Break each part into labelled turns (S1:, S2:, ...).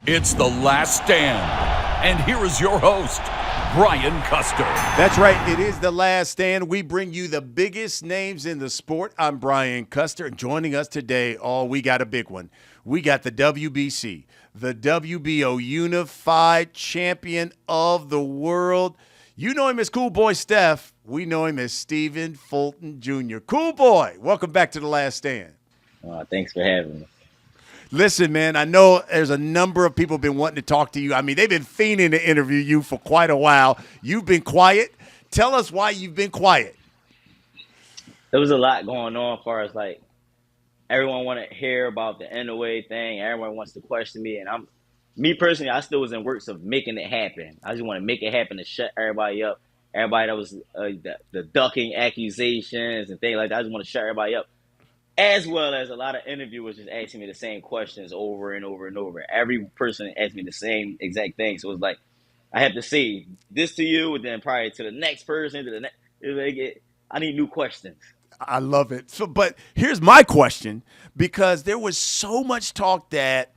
S1: It's The Last Stand. And here is your host, Brian Custer.
S2: That's right. It is The Last Stand. We bring you the biggest names in the sport. I'm Brian Custer. And joining us today, we got a big one. We got the WBC, the WBO Unified Champion of the World. You know him as Cool Boy Steph. We know him as Stephen Fulton Jr. Cool Boy, welcome back to The Last Stand.
S3: Thanks for having me.
S2: Listen, man, I know there's a number of people been wanting to talk to you. I mean, they've been fiending to interview you for quite a while. You've been quiet. Tell us why you've been quiet.
S3: There was a lot going on as far as like everyone want to hear about the Inoue thing. Everyone wants to question me. And me personally, I still was in works of making it happen. I just want to make it happen to shut everybody up. Everybody that was the ducking accusations and things like that. I just want to shut everybody up. As well as a lot of interviewers just asking me the same questions over and over and over. Every person asked me the same exact thing. So it was like, I have to say this to you, and then probably to the next person, to the next. I need new questions.
S2: I love it. So, but here's my question, because there was so much talk that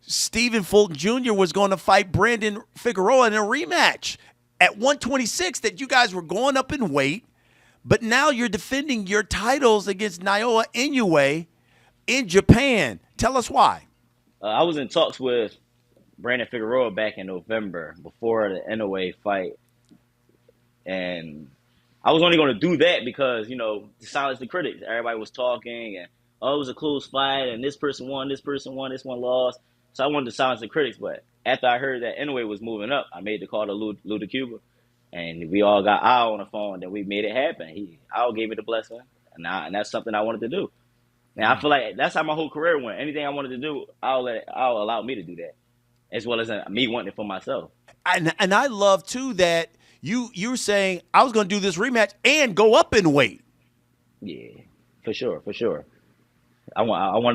S2: Stephen Fulton Jr. was going to fight Brandon Figueroa in a rematch at 126, that you guys were going up in weight. But now you're defending your titles against Inoue in Japan. Tell us why.
S3: I was in talks with Brandon Figueroa back in November before the Inoue fight. And I was only going to do that because, to silence the critics. Everybody was talking and, it was a close fight and this person won, this one lost. So I wanted to silence the critics. But after I heard that Inoue was moving up, I made the call to Lou Cuba. And we all got Al on the phone, and then we made it happen. Al gave me the blessing, and that's something I wanted to do. And I feel like that's how my whole career went. Anything I wanted to do, Al allow me to do that, as well as me wanting it for myself.
S2: And I love too that you're saying I was going to do this rematch and go up in weight.
S3: Yeah, for sure. I was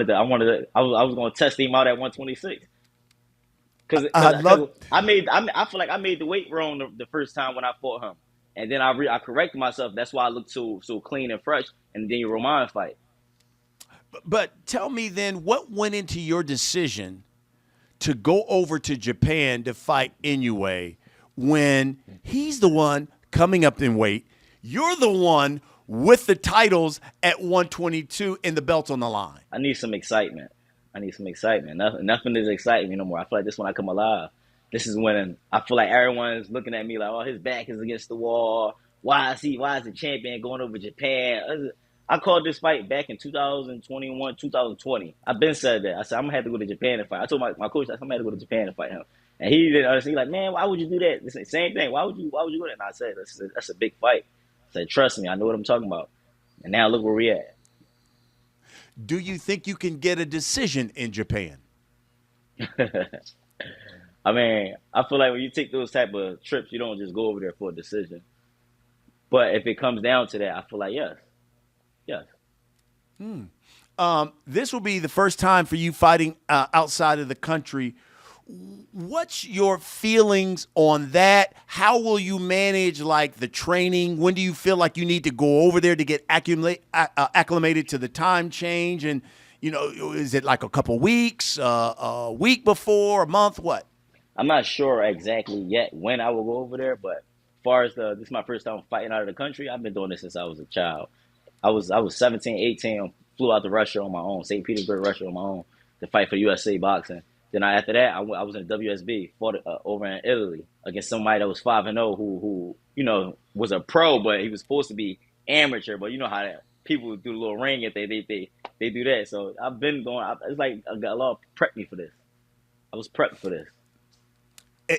S3: going to test him out at 126. Because I feel like I made the weight wrong the first time when I fought him, and then I corrected myself. That's why I looked so clean and fresh. And then your Roman fight.
S2: But tell me then, what went into your decision to go over to Japan to fight Inoue when he's the one coming up in weight? You're the one with the titles at 122 and the belts on the line.
S3: I need some excitement. Nothing is exciting me no more. I feel like this when I come alive. This is when I feel like everyone's looking at me like, oh, his back is against the wall. Why is the champion going over Japan? I called this fight back in 2021, 2020. I've been said that. I said, I'm going to have to go to Japan and fight. I told my coach, I'm going to have to go to Japan and fight him. And he didn't understand. He's like, man, why would you do that? This same thing. Why would you do that? And I said, that's a big fight. I said, trust me, I know what I'm talking about. And now look where we at.
S2: Do you think you can get a decision in Japan?
S3: I mean, I feel like when you take those type of trips, you don't just go over there for a decision. But if it comes down to that, I feel like yes.
S2: This will be the first time for you fighting outside of the country. What's your feelings on that? How will you manage like the training? When do you feel like you need to go over there to get acclimated to the time change? And, is it like a couple weeks, a week before, a month, what?
S3: I'm not sure exactly yet when I will go over there, but as far as this is my first time fighting out of the country, I've been doing this since I was a child. I was 17, 18, flew out to Russia on my own, St. Petersburg, Russia on my own to fight for USA Boxing. Then after that, I was in the WSB, fought over in Italy against somebody that was 5-0 who was a pro, but he was supposed to be amateur. But you know how that people do a little ring if they do that. So I've been going. It's like I got a lot of prep me for this. I was prepped for this.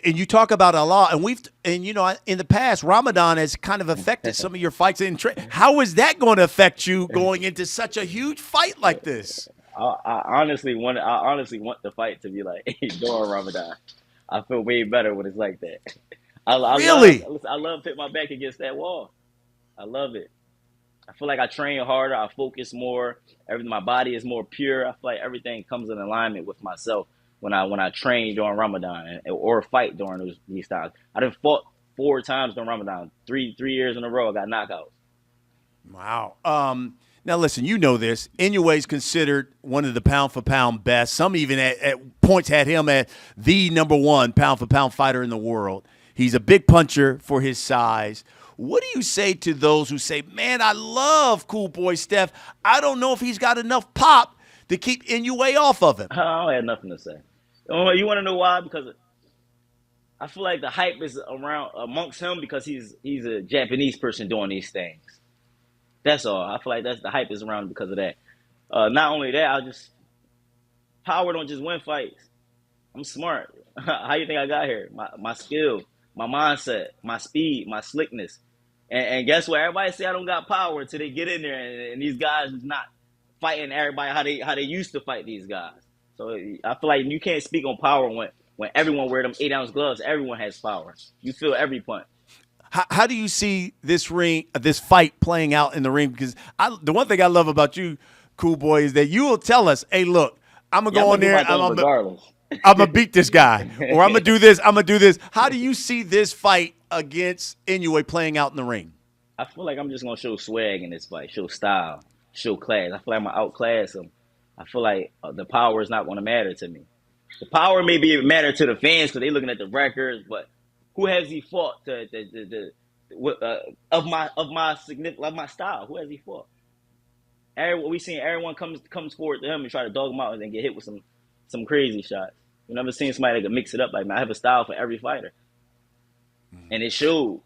S2: And you talk about a lot, and in the past, Ramadan has kind of affected some of your fights in training. How is that going to affect you going into such a huge fight like this?
S3: I honestly want the fight to be like during Ramadan. I feel way better when it's like that. I love putting my back against that wall. I love it. I feel like I train harder. I focus more. My body is more pure. I feel like everything comes in alignment with myself when I train during Ramadan or fight during these times. I done fought 4 times during Ramadan. 3 years in a row, I got knockouts.
S2: Wow. Now, listen, you know this. Inoue is considered one of the pound-for-pound best. Some even at points had him at the number one pound-for-pound fighter in the world. He's a big puncher for his size. What do you say to those who say, man, I love Cool Boy Steph. I don't know if he's got enough pop to keep Inoue off of him?
S3: I don't have nothing to say. You want to know why? Because I feel like the hype is around amongst him because he's a Japanese person doing these things. That's all. I feel like the hype is around because of that. Not only that, power don't just win fights. I'm smart. How you think I got here? My skill, my mindset, my speed, my slickness. And guess what? Everybody say I don't got power until they get in there and these guys is not fighting everybody how they used to fight these guys. So I feel like you can't speak on power when everyone wear them 8-ounce gloves. Everyone has power. You feel every punch.
S2: How do you see this fight playing out in the ring? Because the one thing I love about you, Cool Boy, is that you will tell us, hey, look, I'm going to go in there. I'm going to beat this guy. Or I'm going to do this. I'm going to do this. How do you see this fight against Inoue playing out in the ring?
S3: I feel like I'm just going to show swag in this fight, show style, show class. I feel like I'm going to outclass him. I feel like the power is not going to matter to me. The power may be matter to the fans because they're looking at the records, but who has he fought of my style? Who has he fought? We seen everyone comes forward to him and try to dog him out and then get hit with some crazy shots. We never seen somebody that can mix it up like, man, I have a style for every fighter, and it showed.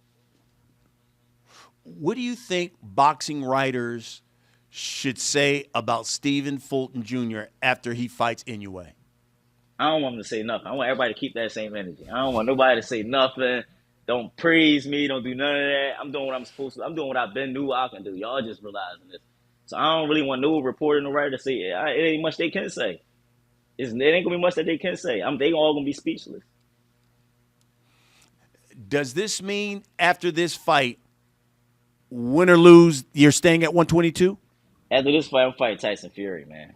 S2: What do you think boxing writers should say about Stephen Fulton Jr. after he fights Inoue?
S3: I don't want him to say nothing. I want everybody to keep that same energy. I don't want nobody to say nothing. Don't praise me. Don't do none of that. I'm doing what I'm supposed to. I'm doing what I've been knew I can do. Y'all just realizing this. So I don't really want no reporter, no writer to say it. It ain't much they can say. It ain't going to be much that they can say. They all going to be speechless.
S2: Does this mean after this fight, win or lose, you're staying at 122?
S3: After this fight, I'm fighting Tyson Fury, man.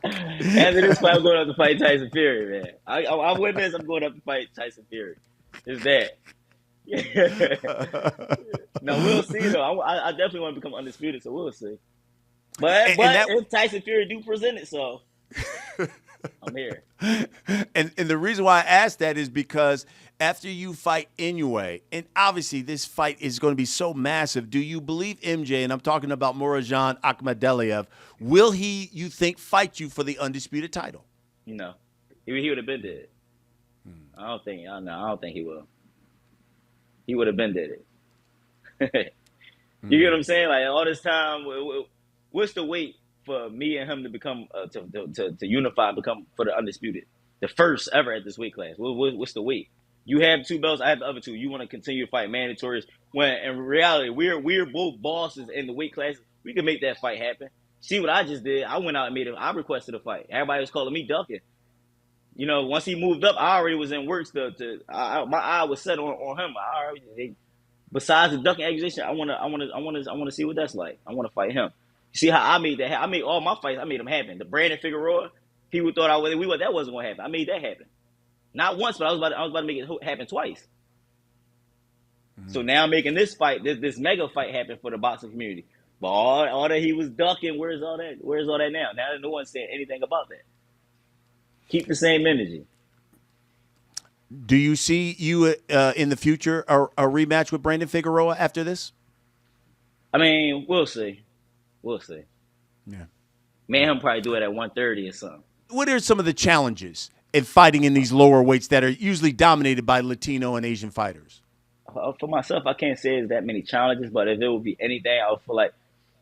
S3: After this fight, I'm going up to fight Tyson Fury, man. I win this, I'm going up to fight Tyson Fury. It's that. Now, we'll see, though. I definitely want to become undisputed, so we'll see. But if Tyson Fury do present it, so I'm here.
S2: And the reason why I asked that is because after you fight Inoue, and obviously this fight is going to be so massive, do you believe MJ, and I'm talking about Murodjon Akhmadaliev, will he, you think, fight you for the undisputed title?
S3: No. He would have been dead. I don't think he will. He would have been dead. You get what I'm saying? Like, all this time, what's the wait for me and him to become to unify and become for the undisputed, the first ever at this weight class? What's the wait? You have 2 belts, I have the other 2. You want to continue to fight mandatories when in reality we're both bosses in the weight classes. We can make that fight happen. See what I just did? I went out and I requested a fight. Everybody was calling me ducking. You know, once he moved up, I already was in works. My eye was set on him. Besides the ducking accusation, I want to see what that's like. I want to fight him. See how I made that happen? I made all my fights. I made them happen. The Brandon Figueroa, people thought that wasn't going to happen. I made that happen. Not once, but I was about to make it happen twice. Mm-hmm. So now I'm making this fight, this mega fight happen for the boxing community. But all that he was ducking, where's all that? Where's all that now? Now no one's saying anything about that. Keep the same energy.
S2: Do you see you in the future a rematch with Brandon Figueroa after this?
S3: I mean, we'll see. We'll see.
S2: Yeah.
S3: Man, him probably do it at 130 or something.
S2: What are some of the challenges in fighting in these lower weights that are usually dominated by Latino and Asian fighters?
S3: For myself, I can't say there's that many challenges, but if it would be anything, I would feel like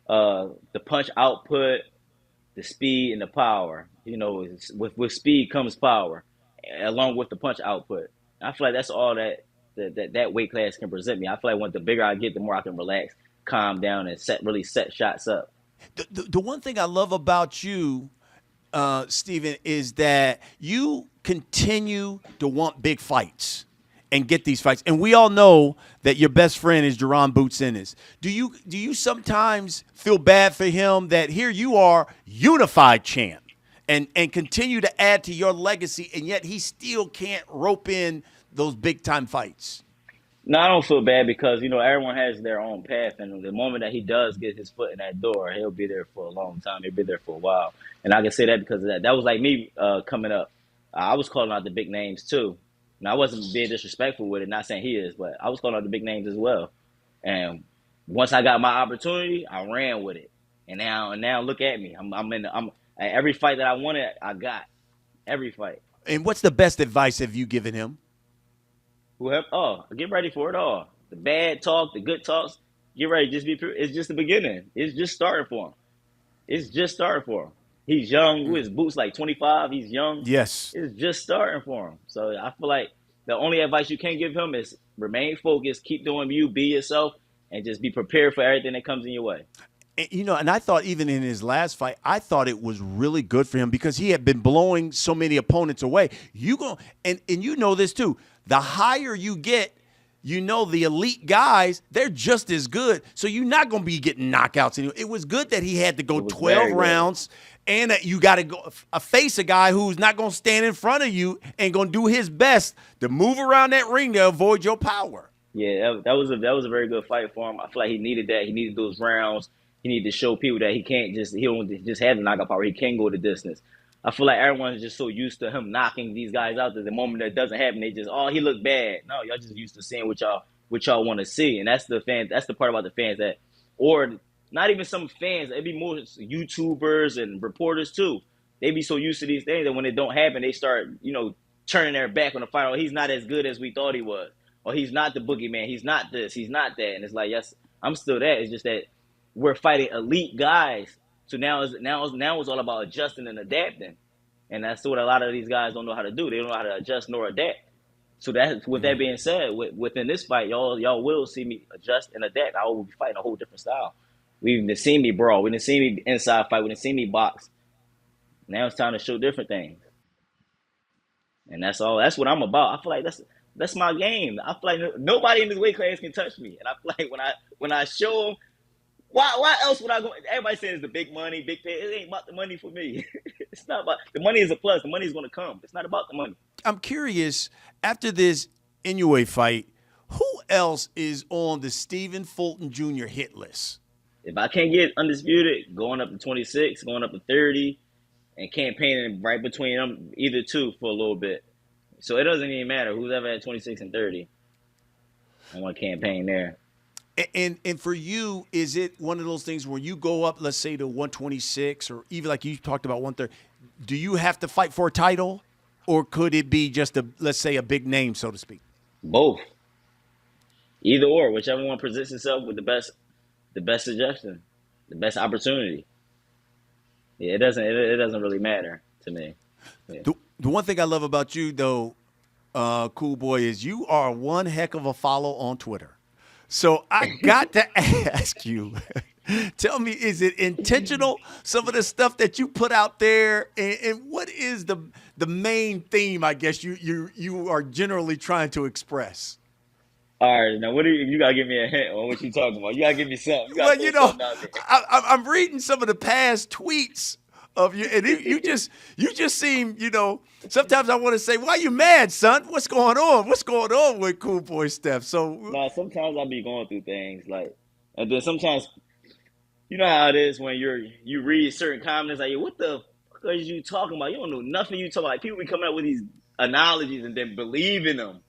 S3: the punch output, the speed, and the power. You know, with speed comes power, along with the punch output. I feel like that's all that weight class can present me. I feel like the bigger I get, the more I can relax, calm down, and set shots up.
S2: The one thing I love about you, Stephen, is that you continue to want big fights and get these fights. And we all know that your best friend is Jaron Boots Ennis. Do you sometimes feel bad for him that here you are, unified champ, and continue to add to your legacy, and yet he still can't rope in those big-time fights?
S3: No, I don't feel bad because everyone has their own path, and the moment that he does get his foot in that door, he'll be there for a long time. He'll be there for a while, and I can say that because of that. That was like me coming up. I was calling out the big names too. Now I wasn't being disrespectful with it, not saying he is, but I was calling out the big names as well. And once I got my opportunity, I ran with it. And now look at me. I'm at every fight that I wanted, I got every fight.
S2: And what's the best advice have you given him?
S3: Get ready for it all. The bad talk, the good talks, get ready. It's just the beginning. It's just starting for him. It's just starting for him. He's young. His boots like 25. He's young.
S2: Yes.
S3: It's just starting for him. So I feel like the only advice you can give him is remain focused, keep doing you, be yourself, and just be prepared for everything that comes in your way.
S2: And I thought even in his last fight, I thought it was really good for him because he had been blowing so many opponents away. And you know this too. The higher you get, the elite guys, they're just as good. So you're not going to be getting knockouts anymore. It was good that he had to go 12 rounds and that you got to go face a guy who's not going to stand in front of you and going to do his best to move around that ring to avoid your power.
S3: Yeah, that was a very good fight for him. I feel like he needed that. He needed those rounds. He needed to show people that he don't just have the knockout power. He can go the distance. I feel like everyone's just so used to him knocking these guys out that the moment that doesn't happen, they just, he looked bad. No, y'all just used to seeing what y'all want to see. And that's the fans. That's the part about the fans or not even some fans, it'd be more YouTubers and reporters too. They be so used to these things that when it don't happen, they start, turning their back on the fight. Oh, he's not as good as we thought he was. Or he's not the boogeyman. He's not this. He's not that. And it's like, yes, I'm still that. It's just that we're fighting elite guys. So now it's all about adjusting and adapting. And that's what a lot of these guys don't know how to do. They don't know how to adjust nor adapt. So with that being said, within this fight, y'all will see me adjust and adapt. I will be fighting a whole different style. We've seen me brawl. We've seen me inside fight. We've seen me box. Now it's time to show different things. And that's all. That's what I'm about. I feel like that's my game. I feel like nobody in this weight class can touch me. And I feel like when I show them, why else would I go? Everybody says the big money, big pay. It ain't about the money for me. It's not about the money. Is a plus. The money is going to come. It's not about the money.
S2: I'm curious, after this Inoue fight, who else is on the Stephen Fulton Jr. hit list?
S3: If I can't get Undisputed, going up to 26, going up to 30, and campaigning right between them, either two for a little bit. So it doesn't even matter who's ever at 26 and 30. I want to campaign there.
S2: And for you, is it one of those things where you go up, let's say, to 126 or even like you talked about 130, do you have to fight for a title or could it be just let's say a big name, so to speak?
S3: Both. Either or, whichever one presents itself with the best suggestion, the best opportunity. Yeah, it doesn't really matter to me. Yeah.
S2: The one thing I love about you though, Cool Boy, is you are one heck of a follow on Twitter. So I got to ask you, tell me, is it intentional, some of the stuff that you put out there, and what is the main theme, I guess, you are generally trying to express?
S3: All right, now you got to give me a hint on what you're talking about. You got to give me something.
S2: I'm reading some of the past tweets of you, and you just seem, sometimes I want to say, why you mad, son? What's going on? What's going on with Cool Boy Steph? So
S3: sometimes I be going through things and then sometimes, you know how it is when you read certain comments like, what the fuck are you talking about? You don't know nothing you talking about. Like, people be coming up with these analogies and then believe in them,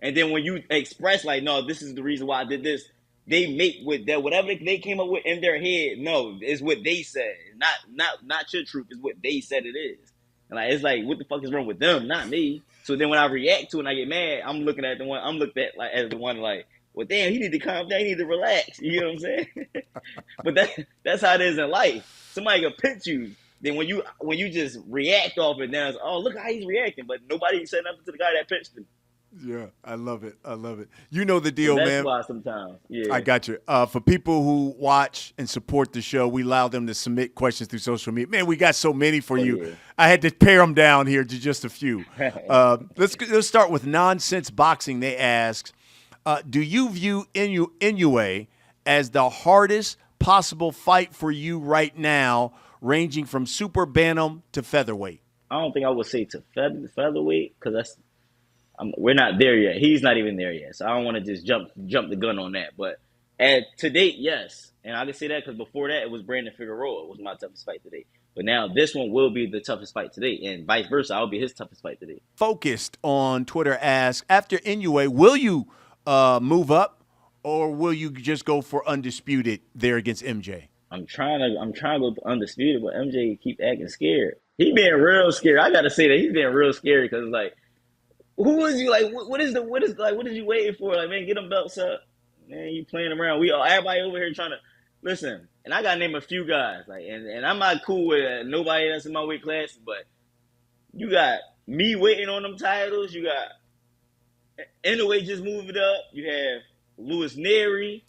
S3: and then when you express like, no, this is the reason why I did this. They make with that whatever they came up with in their head. No, it's what they said. Not your truth. It's what they said it is. And it's like, what the fuck is wrong with them, not me? So then when I react to it and I get mad, I'm looking at the one. I'm looked at as the one like, well, damn, he need to calm down. He need to relax. You know what I'm saying? But that's how it is in life. Somebody can pinch you. Then when you just react off it, now it's, oh, look how he's reacting. But nobody said nothing to the guy that pinched him.
S2: Yeah, I love it. You know the deal,
S3: that's
S2: man.
S3: That's why sometimes. Yeah.
S2: I got you. For people who watch and support the show, we allow them to submit questions through social media. Man, we got so many for you. Yeah. I had to pare them down here to just a few. Let's start with Nonsense Boxing. They ask, do you view Inoue as the hardest possible fight for you right now, ranging from super bantam to featherweight?
S3: I don't think I would say to featherweight because We're not there yet. He's not even there yet. So I don't want to just jump the gun on that. But to date, yes. And I can say that because before that, it was Brandon Figueroa. It was my toughest fight to date. But now this one will be the toughest fight to date. And vice versa, I'll be his toughest fight to date.
S2: Focused on Twitter asks, after Inoue, will you move up or will you just go for Undisputed there against MJ?
S3: I'm trying to go Undisputed, but MJ keep acting scared. He being real scared. I gotta say that he's being real scary because like, who is you like? What is you waiting for? Like, man, get them belts up. Man, you playing around. Everybody over here trying to listen. And I gotta name a few guys. Like, and I'm not cool with nobody that's in my weight class, but you got me waiting on them titles. You got Inoue just moved it up. You have Louis Neri,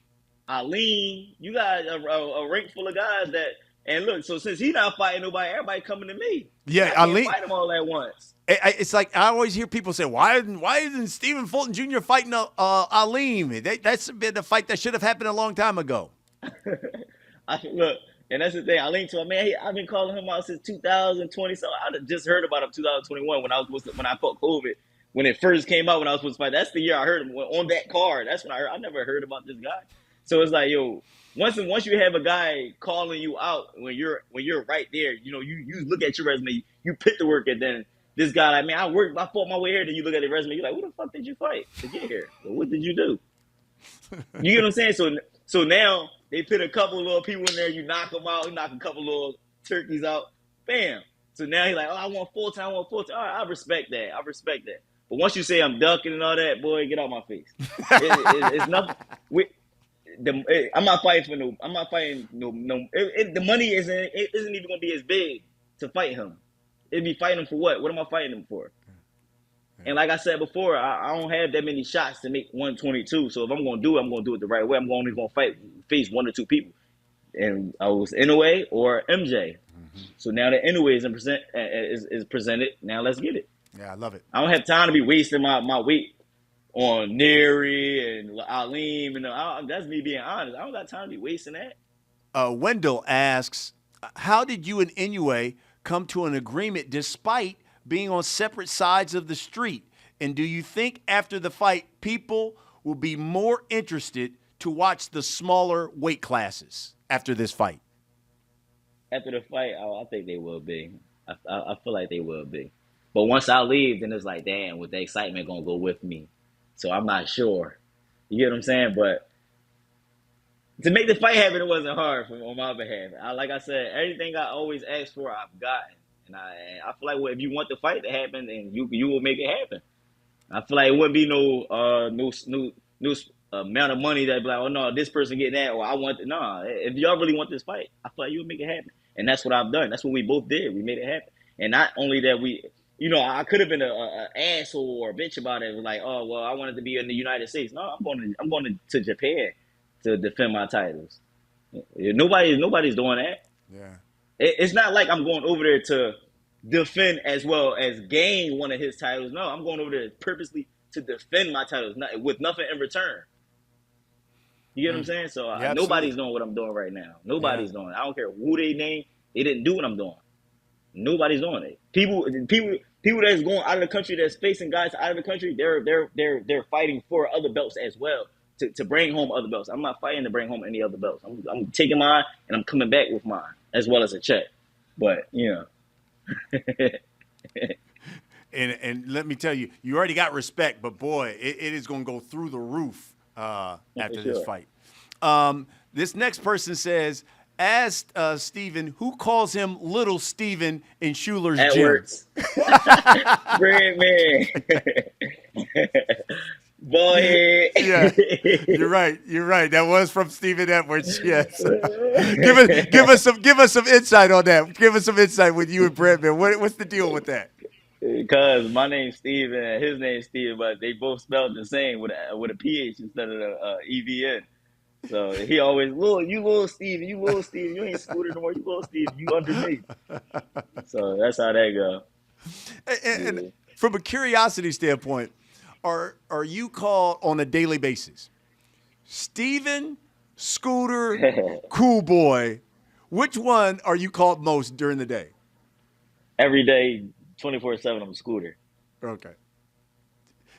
S3: Aline. You got a rank full of guys that. And look, so since he's not fighting nobody, everybody coming to me.
S2: Yeah,
S3: I can't fight them all at once.
S2: It's like I always hear people say, "Why isn't Stephen Fulton Jr. fighting Alim?" That's been a fight that should have happened a long time ago.
S3: Look, and that's the thing. Alim told me, man, I've been calling him out since 2020. So I just heard about him 2021 when I caught COVID when it first came out when I was supposed to fight. That's the year I heard him on that card. That's when I heard. I never heard about this guy. So it's like, yo, once you have a guy calling you out when you're right there, you know, you look at your resume, you put the work, and then this guy, like, man, I fought my way here. Then you look at the resume, you're like, what the fuck did you fight to get here? Well, what did you do? You get what I'm saying? So now they put a couple of little people in there. You knock them out. You knock a couple of little turkeys out. Bam. So now he's like, oh, I want full time. All right, I respect that. But once you say I'm ducking and all that, boy, get out my face. It's nothing. I'm not fighting for no. I'm not fighting no. The money isn't even gonna be as big to fight him. It'd be fighting him for what? What am I fighting him for? And like I said before, I don't have that many shots to make 122. So if I'm going to do it, I'm going to do it the right way. I'm only going to face one or two people. And I was Inoue or MJ. Mm-hmm. So now that Inoue is presented, now let's get it.
S2: Yeah, I love it.
S3: I don't have time to be wasting my weight on Neri and Alim. And that's me being honest. I don't got time to be wasting that.
S2: Wendell asks, how did you and Inoue come to an agreement despite being on separate sides of the street? And do you think after the fight, people will be more interested to watch the smaller weight classes after this fight?
S3: After the fight, I think they will be. I feel like they will be. But once I leave, then it's like, damn, with the excitement going to go with me. So I'm not sure. You get what I'm saying? But to make the fight happen, it wasn't hard on my behalf. Like I said, everything I always asked for, I've gotten. And I feel like, well, if you want the fight to happen, then you will make it happen. I feel like it wouldn't be no amount of money that be like, oh no, this person getting that, or I want it. No, if y'all really want this fight, I feel like you would make it happen. And that's what I've done. That's what we both did. We made it happen. And not only that, I could have been an asshole or a bitch about it. Like, oh well, I wanted to be in the United States. No, I'm going to Japan to defend my titles. Nobody's doing that.
S2: Yeah.
S3: It's not like I'm going over there to defend as well as gain one of his titles. No, I'm going over there purposely to defend my titles, with nothing in return. You get what I'm saying? So nobody's doing what I'm doing right now. Nobody's doing it. I don't care who they name. They didn't do what I'm doing. Nobody's doing it. People that's going out of the country, that's facing guys out of the country, they're fighting for other belts as well to bring home other belts. I'm not fighting to bring home any other belts. I'm taking mine and I'm coming back with mine as well as a check. But
S2: and let me tell you, you already got respect, but boy, it is going to go through the roof after this fight. This next person says, ask Steven, who calls him Little Steven in Schuler's
S3: Edwards.
S2: gym?
S3: Bread man. Boy.
S2: Yeah, you're right. That was from Steven Edwards. Yes. give us some insight on that. Give us some insight with you and Bradman. What's the deal with that?
S3: Because my name's Steven and his name's Steven, but they both spelled the same with a PH instead of the EVN. So he always, you little Steven, you ain't Scooter no more, you little Steven, you underneath. So that's how that go.
S2: And from a curiosity standpoint, are you called on a daily basis Steven, Scooter, Cool Boy? Which one are you called most during the day?
S3: Every day, 24/7, I'm Scooter.
S2: Okay.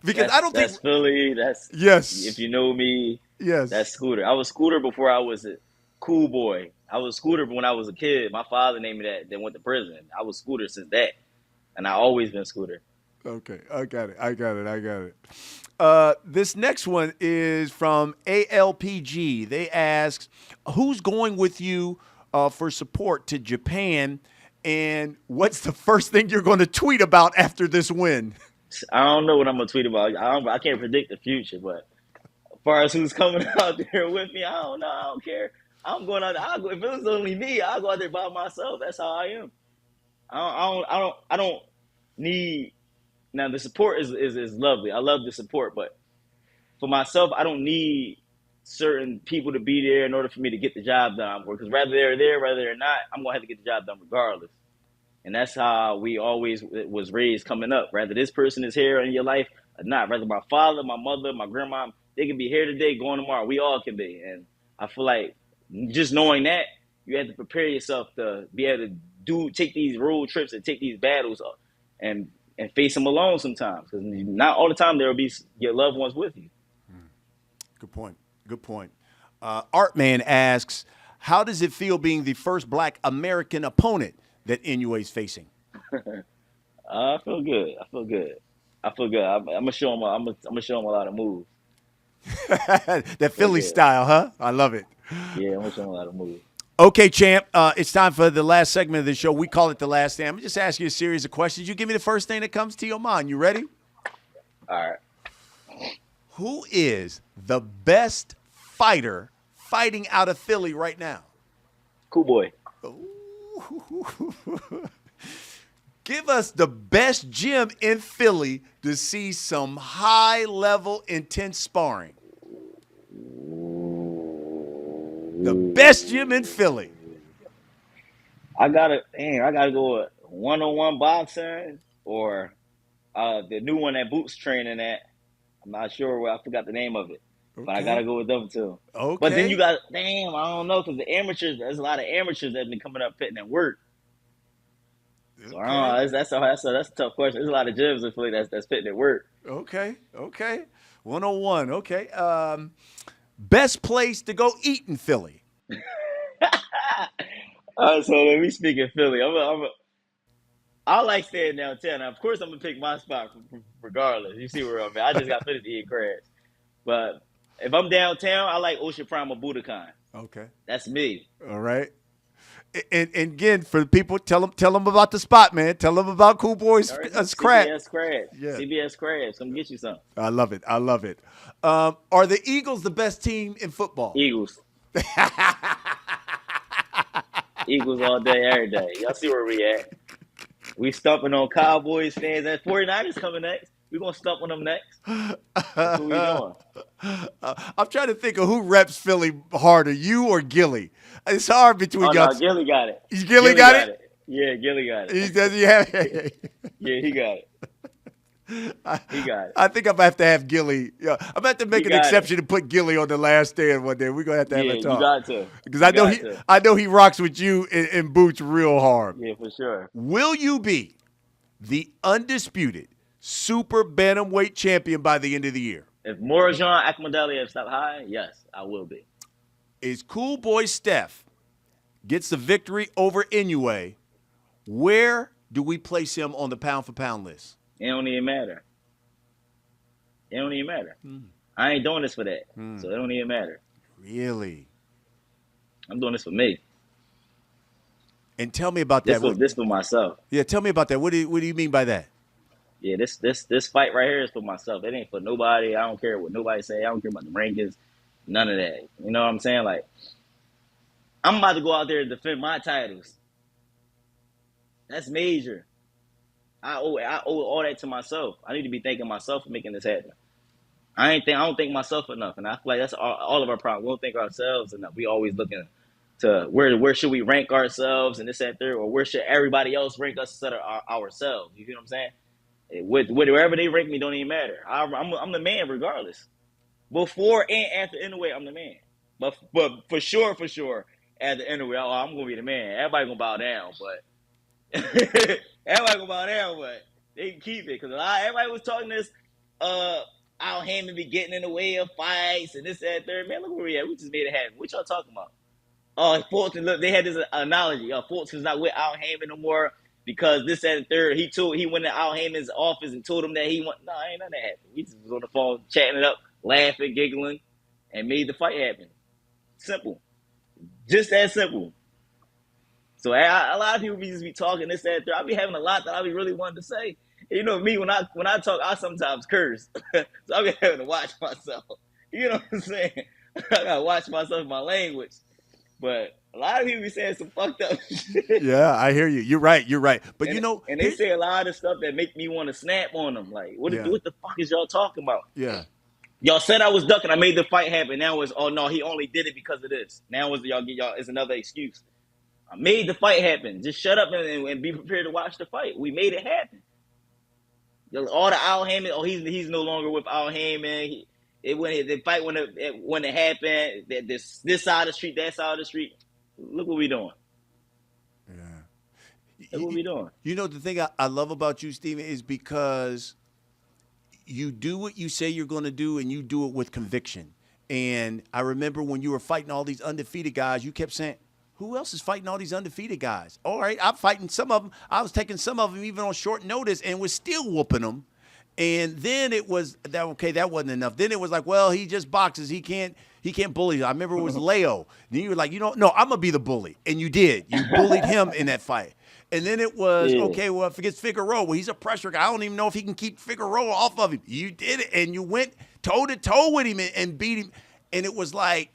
S2: Because I don't think
S3: That's Philly. That's if
S2: yes.
S3: you know me.
S2: Yes.
S3: That's Scooter. I was Scooter before I was a cool boy. I was Scooter when I was a kid. My father named me that. Then went to prison. I was Scooter since that, and I always been Scooter.
S2: Okay, I got it. I got it. I got it. This next one is from ALPG. They ask, who's going with you for support to Japan, and what's the first thing you're going to tweet about after this win?
S3: I don't know what I'm gonna tweet about. I can't predict the future, but as far as who's coming out there with me, I don't know. I don't care. I'm going out. If it was only me, I'll go out there by myself. That's how I am. I don't need. Now the support is lovely. I love the support, but for myself, I don't need certain people to be there in order for me to get the job done. Because whether they're there, whether they're not, I'm gonna have to get the job done regardless. And that's how we always was raised coming up. Whether this person is here in your life or not, whether my father, my mother, my grandma, they can be here today, going tomorrow. We all can be. And I feel like just knowing that, you have to prepare yourself to be able to take these road trips and take these battles up and face them alone sometimes. Because not all the time there will be your loved ones with you.
S2: Good point. Good point. Artman asks, how does it feel being the first Black American opponent that Inoue is facing?
S3: I feel good. I feel good. I feel good. I'm gonna show him. I'm gonna show him a lot of moves.
S2: That Philly style, huh? I love it.
S3: Yeah, I'm gonna show him a lot of moves.
S2: Okay, champ. It's time for the last segment of the show. We call it the last stand. I'm just ask you a series of questions. You give me the first thing that comes to your mind. You ready?
S3: All right.
S2: Who is the best fighter fighting out of Philly right now?
S3: Cool boy.
S2: Give us the best gym in Philly to see some high-level, intense sparring. The best gym in Philly.
S3: I gotta go with one-on-one boxing or the new one that Boots training at. I'm not sure I forgot the name of it.
S2: Okay.
S3: But I gotta go with them too.
S2: Okay.
S3: But then you got I don't know, because the amateurs, there's a lot of amateurs that have been coming up pitting at work. So I don't know. That's a tough question. There's a lot of gyms in Philly that's pitting at work.
S2: Okay. 101. Okay. Best place to go eat in Philly.
S3: All right, so let me speak in Philly. I like staying downtown. Now, of course, I'm gonna pick my spot regardless. You see where I'm at. I just got finished eating crabs, but if I'm downtown, I like Ocean Prime or Budokan.
S2: Okay.
S3: That's me.
S2: All right. And again, for the people, tell them about the spot, man. Tell them about Cool Boys Crab.
S3: CBS Crabs.
S2: Yeah.
S3: CBS Crabs. Come get you some.
S2: I love it. Are the Eagles the best team in football?
S3: Eagles. Eagles all day, every day. Y'all see where we at. We stumping on Cowboys fans. That 49ers coming next. We're going to stump on them next. That's what we doing.
S2: I'm trying to think of who reps Philly harder, you or Gilly. It's hard between y'all.
S3: No, Gilly got it.
S2: Gilly got it?
S3: Yeah, Gilly got it.
S2: Does he have it?
S3: Yeah, he got it. He got it.
S2: I think I'm going to have Gilly. Yeah, I'm going to have to make an exception and put Gilly on the last stand one day. We're going to have a talk.
S3: You got to.
S2: Because I know he rocks with you in Boots real hard.
S3: Yeah, for sure.
S2: Will you be the undisputed super bantamweight champion by the end of the year?
S3: If Morajan Akhmadaliev stop high, yes, I will be.
S2: Is Cool Boy Steph gets the victory over Inoue, where do we place him on the pound-for-pound list?
S3: It don't even matter. I ain't doing this for that, so it don't even matter.
S2: Really?
S3: I'm doing this for me.
S2: And tell me about that.
S3: This for myself.
S2: Yeah, tell me about that. What do you mean by that?
S3: Yeah, this fight right here is for myself. It ain't for nobody. I don't care what nobody say. I don't care about the rankings. None of that. You know what I'm saying? Like, I'm about to go out there and defend my titles. That's major. I owe all that to myself. I need to be thanking myself for making this happen. I don't think myself enough, and I feel like that's all of our problem. We don't think ourselves enough. We always looking to where should we rank ourselves and this and that, or where should everybody else rank us instead of ourselves. You feel what I'm saying? Wherever they rank me don't even matter. I'm the man regardless. Before and after Inoue, I'm the man. But for sure, at the Inoue, I'm gonna be the man. Everybody gonna bow down, but everybody gonna bow down, but they can keep it because everybody was talking this. Al Hammond be getting in the way of fights and this, that, and third. Man, look where we at. We just made it happen. What y'all talking about? Fulton, look, they had this analogy. Fulton's not with Al Hammond no more because this, that, and third. He went to Al Hammond's office and told him that he went. No, ain't none of that happened. We just was on the phone chatting it up, laughing, giggling, and made the fight happen. Simple. Just that simple. So a lot of people just be talking this, that, and third. I be having a lot that I be really wanting to say. You know me, when I talk, I sometimes curse. So I be having to watch myself. You know what I'm saying? I gotta watch myself, my language. But a lot of people be saying some fucked up shit.
S2: Yeah, I hear you. You're right. But
S3: and they say a lot of stuff that make me want to snap on them. Like, what the fuck is y'all talking about?
S2: Yeah.
S3: Y'all said I was ducking. I made the fight happen. Now it's, oh no, he only did it because of this. Now it's another excuse. I made the fight happen. Just shut up and be prepared to watch the fight. We made it happen. All the Al Hammond, he's no longer with Al Hammond. The fight when it happened, this side of the street, that side of the street. Look what we doing.
S2: Yeah.
S3: Look what we doing.
S2: You know, the thing I love about you, Steven, is because you do what you say you're going to do, and you do it with conviction. And I remember when you were fighting all these undefeated guys, you kept saying, who else is fighting all these undefeated guys? All right, I'm fighting some of them. I was taking some of them even on short notice and was still whooping them. And then it was that that wasn't enough. Then it was like, well, he just boxes. He can't bully. I remember it was Leo. And you were like, no, I'm gonna be the bully. And you did. You bullied him in that fight. And then it was, okay, well, if it gets Figueroa, well, he's a pressure guy. I don't even know if he can keep Figueroa off of him. You did it, and you went toe-to-toe with him and beat him. And it was like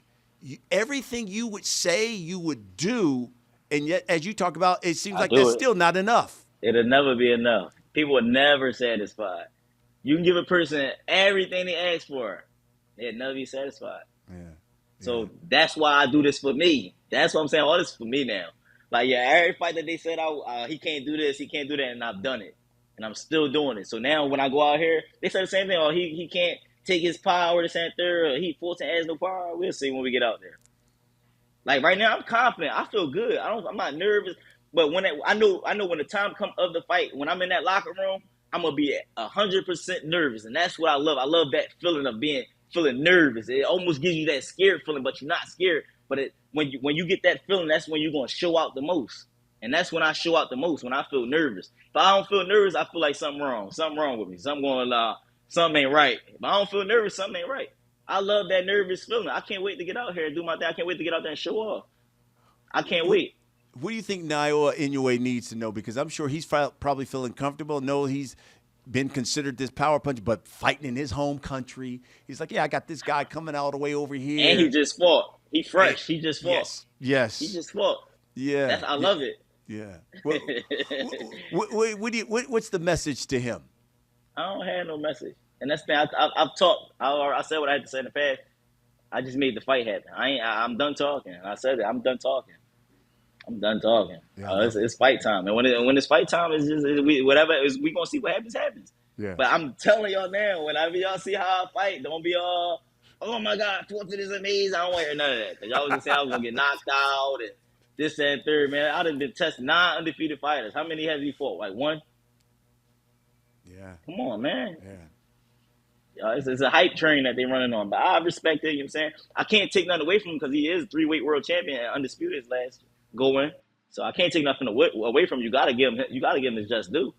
S2: everything you would say you would do, and yet, as you talk about, it seems like that's still not enough.
S3: It'll never be enough. People are never satisfied. You can give a person everything they ask for. They'll never be satisfied.
S2: Yeah.
S3: So that's why I do this for me. That's what I'm saying. All this for me now. Like, every fight that they said, he can't do this, he can't do that, and I've done it. And I'm still doing it. So now when I go out here, they say the same thing. Oh, he can't take his power, this and third. Fulton has no power. We'll see when we get out there. Like, right now, I'm confident. I feel good. I'm not nervous. But when I know when the time comes of the fight, when I'm in that locker room, I'm going to be 100% nervous. And that's what I love. I love that feeling of feeling nervous. It almost gives you that scared feeling, but you're not scared. But when you get that feeling, that's when you're going to show out the most. And that's when I show out the most, when I feel nervous. If I don't feel nervous, I feel like something wrong with me. Something ain't right. If I don't feel nervous, something ain't right. I love that nervous feeling. I can't wait to get out here and do my thing. I can't wait to get out there and show off. I can't wait.
S2: What do you think Inoue needs to know? Because I'm sure he's probably feeling comfortable. No, he's been considered this power punch, but fighting in his home country. He's like, I got this guy coming all the way over here.
S3: And he just fought. He fresh. He just fought.
S2: Yes.
S3: He just fought.
S2: Yeah.
S3: I love it.
S2: Yeah. What's the message to him?
S3: I don't have no message. And that's the thing. I've talked. I said what I had to say in the past. I just made the fight happen. I'm done talking. I said it. I'm done talking. Yeah, it's fight time. And when it's fight time, it's just whatever. We gonna see what happens.
S2: Yeah.
S3: But I'm telling y'all now, whenever y'all see how I fight, don't be all, oh my God, Fulton is amazing. I don't want to hear none of that. Cause y'all was gonna say I was gonna get knocked out and this and third. Man, I done been testing 9 undefeated fighters. How many has he fought? Like 1?
S2: Yeah.
S3: Come on, man.
S2: Yeah.
S3: It's a hype train that they running on. But I respect it, you know what I'm saying? I can't take nothing away from him because he is 3-weight world champion and Undisputed his last go-in. So I can't take nothing away from him. You gotta give him his just due.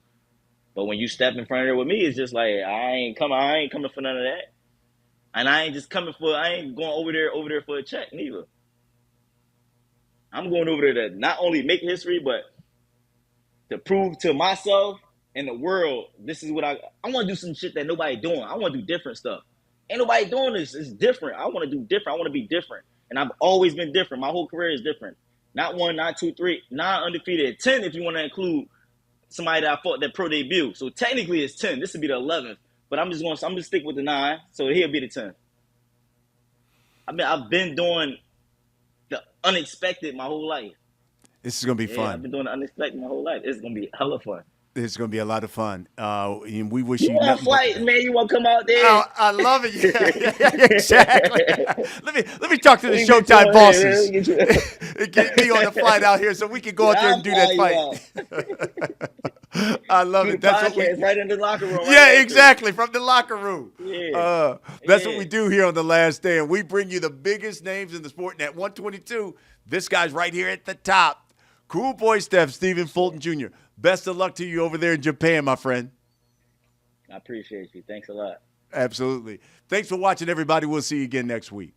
S3: But when you step in front of there with me, it's just like I ain't coming for none of that. And I ain't going over there for a check neither. I'm going over there to not only make history, but to prove to myself and the world, this is what I want to do some shit that nobody doing. I want to do different stuff. Ain't nobody doing this. It's different. I want to do different. I want to be different. And I've always been different. My whole career is different. Not 1, not 2, 3, 9 undefeated. 10 if you want to include somebody that I fought that pro debut. So technically it's 10. This would be the 11th. But I'm just going to stick with the 9. So he'll be the 10. I've been doing the unexpected my whole life.
S2: This is going to be fun.
S3: I've been doing the unexpected my whole life. It's going to be hella fun.
S2: It's going to be a lot of fun. And we wish
S3: You
S2: you
S3: want to
S2: nothing but the
S3: fight,
S2: best.
S3: man? You want to come out there?
S2: Oh, I love it. Yeah, exactly. Let me talk to the
S3: We get you
S2: Showtime
S3: on here, man.
S2: bosses
S3: We get you.
S2: and get me on the flight out here so we can go out there
S3: I'll
S2: and do that
S3: fly you out.
S2: fight. I love
S3: Do the
S2: it. That's what we.
S3: podcast right in the locker room. Right
S2: Yeah,
S3: after.
S2: exactly. From the locker room.
S3: Yeah.
S2: That's what
S3: Yeah.
S2: we do here on The Last Stand. We bring you the biggest names in the sport. And at 122, this guy's right here at the top. Cool boy Steph, Stephen Fulton Jr. Best of luck to you over there in Japan, my friend.
S3: I appreciate you. Thanks a lot.
S2: Absolutely. Thanks for watching, everybody. We'll see you again next week.